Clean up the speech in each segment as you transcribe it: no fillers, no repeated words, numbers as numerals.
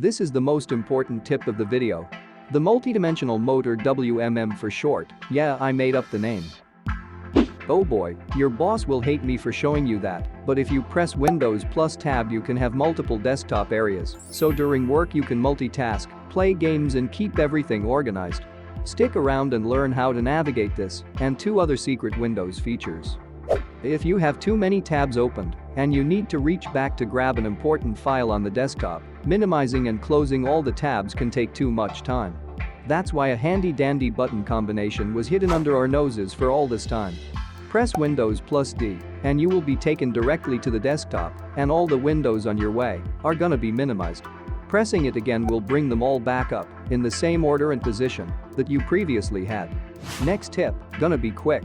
This is the most important tip of the video. The multidimensional mode, or WMM for short. Yeah, I made up the name. Oh boy, your boss will hate me for showing you that, but if you press Windows plus Tab you can have multiple desktop areas, so during work you can multitask, play games and keep everything organized. Stick around and learn how to navigate this and 2 other secret Windows features. If you have too many tabs opened and you need to reach back to grab an important file on the desktop, minimizing and closing all the tabs can take too much time. That's why a handy-dandy button combination was hidden under our noses for all this time. Press Windows plus D and you will be taken directly to the desktop, and all the windows on your way are gonna be minimized. Pressing it again will bring them all back up in the same order and position that you previously had. Next tip, gonna be quick.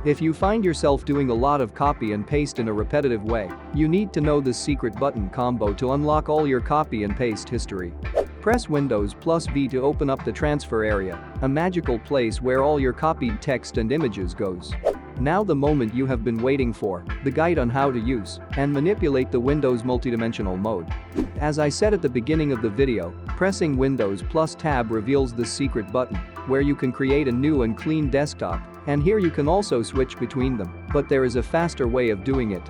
If you find yourself doing a lot of copy and paste in a repetitive way, you need to know this secret button combo to unlock all your copy and paste history. Press Windows plus V to open up the transfer area, a magical place where all your copied text and images goes. Now the moment you have been waiting for, the guide on how to use and manipulate the Windows multidimensional mode. As I said at the beginning of the video, pressing Windows plus Tab reveals this secret button, where you can create a new and clean desktop, and here you can also switch between them, but there is a faster way of doing it.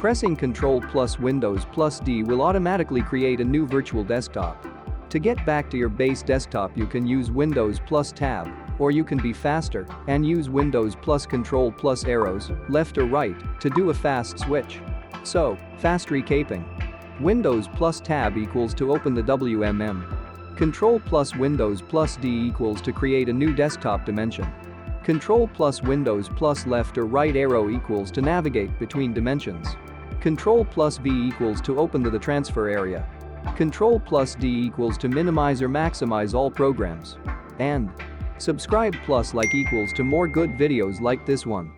Pressing Ctrl plus Windows plus D will automatically create a new virtual desktop. To get back to your base desktop you can use Windows plus Tab, or you can be faster and use Windows plus Ctrl plus arrows, left or right, to do a fast switch. So, fast recapping. Windows plus Tab equals to open the WMM. Ctrl plus Windows plus D equals to create a new desktop dimension. Ctrl plus Windows plus left or right arrow equals to navigate between dimensions. Ctrl plus V equals to open the transfer area. Ctrl plus D equals to minimize or maximize all programs. And subscribe plus like equals to more good videos like this one.